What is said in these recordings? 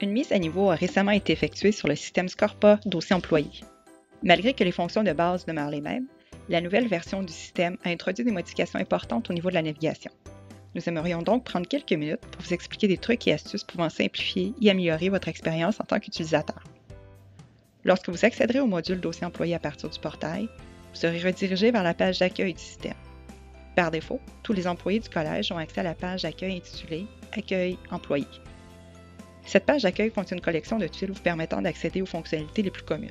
Une mise à niveau a récemment été effectuée sur le système Scorpa Dossier employé. Malgré que les fonctions de base demeurent les mêmes, la nouvelle version du système a introduit des modifications importantes au niveau de la navigation. Nous aimerions donc prendre quelques minutes pour vous expliquer des trucs et astuces pouvant simplifier et améliorer votre expérience en tant qu'utilisateur. Lorsque vous accéderez au module Dossier employé à partir du portail, vous serez redirigé vers la page d'accueil du système. Par défaut, tous les employés du collège ont accès à la page d'accueil intitulée « Accueil employé ». Cette page d'accueil contient une collection de tuiles vous permettant d'accéder aux fonctionnalités les plus communes,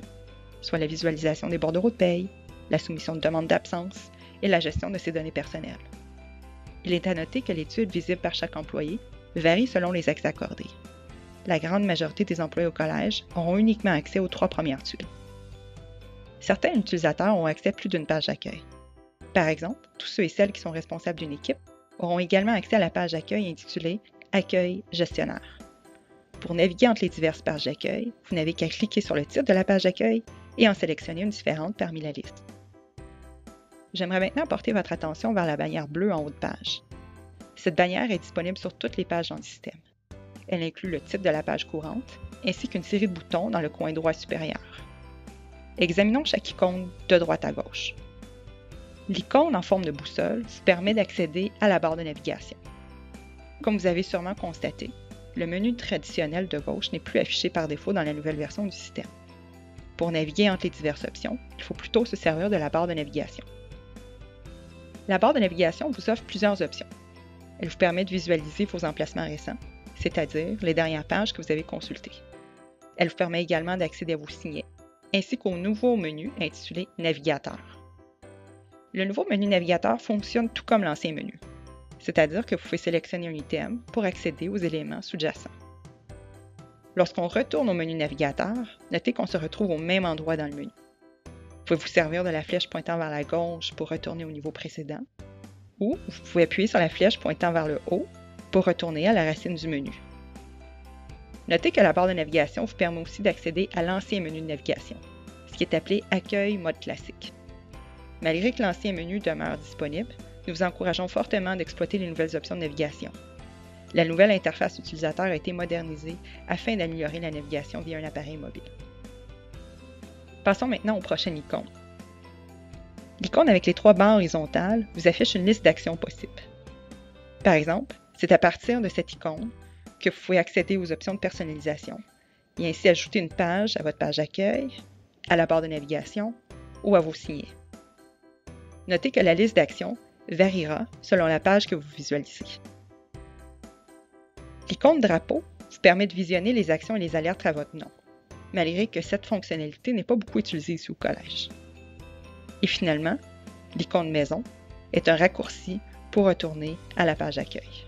soit la visualisation des bordereaux de paye, la soumission de demandes d'absence et la gestion de ses données personnelles. Il est à noter que les tuiles visibles par chaque employé varient selon les accès accordés. La grande majorité des employés au collège auront uniquement accès aux 3 premières tuiles. Certains utilisateurs ont accès à plus d'une page d'accueil. Par exemple, tous ceux et celles qui sont responsables d'une équipe auront également accès à la page d'accueil intitulée « Accueil gestionnaire ». Pour naviguer entre les diverses pages d'accueil, vous n'avez qu'à cliquer sur le titre de la page d'accueil et en sélectionner une différente parmi la liste. J'aimerais maintenant porter votre attention vers la bannière bleue en haut de page. Cette bannière est disponible sur toutes les pages dans le système. Elle inclut le titre de la page courante, ainsi qu'une série de boutons dans le coin droit supérieur. Examinons chaque icône de droite à gauche. L'icône en forme de boussole vous permet d'accéder à la barre de navigation. Comme vous avez sûrement constaté, le menu traditionnel de gauche n'est plus affiché par défaut dans la nouvelle version du système. Pour naviguer entre les diverses options, il faut plutôt se servir de la barre de navigation. La barre de navigation vous offre plusieurs options. Elle vous permet de visualiser vos emplacements récents, c'est-à-dire les dernières pages que vous avez consultées. Elle vous permet également d'accéder à vos signets, ainsi qu'au nouveau menu intitulé « Navigateur ». Le nouveau menu navigateur fonctionne tout comme l'ancien menu, c'est-à-dire que vous pouvez sélectionner un item pour accéder aux éléments sous-jacents. Lorsqu'on retourne au menu navigateur, notez qu'on se retrouve au même endroit dans le menu. Vous pouvez vous servir de la flèche pointant vers la gauche pour retourner au niveau précédent, ou vous pouvez appuyer sur la flèche pointant vers le haut pour retourner à la racine du menu. Notez que la barre de navigation vous permet aussi d'accéder à l'ancien menu de navigation, ce qui est appelé « Accueil mode classique ». Malgré que l'ancien menu demeure disponible, nous vous encourageons fortement d'exploiter les nouvelles options de navigation. La nouvelle interface utilisateur a été modernisée afin d'améliorer la navigation via un appareil mobile. Passons maintenant aux prochaines icônes. L'icône avec les 3 barres horizontales vous affiche une liste d'actions possibles. Par exemple, c'est à partir de cette icône que vous pouvez accéder aux options de personnalisation et ainsi ajouter une page à votre page d'accueil, à la barre de navigation ou à vos signets. Notez que la liste d'actions variera selon la page que vous visualisez. L'icône drapeau vous permet de visionner les actions et les alertes à votre nom, malgré que cette fonctionnalité n'est pas beaucoup utilisée ici au collège. Et finalement, l'icône maison est un raccourci pour retourner à la page d'accueil.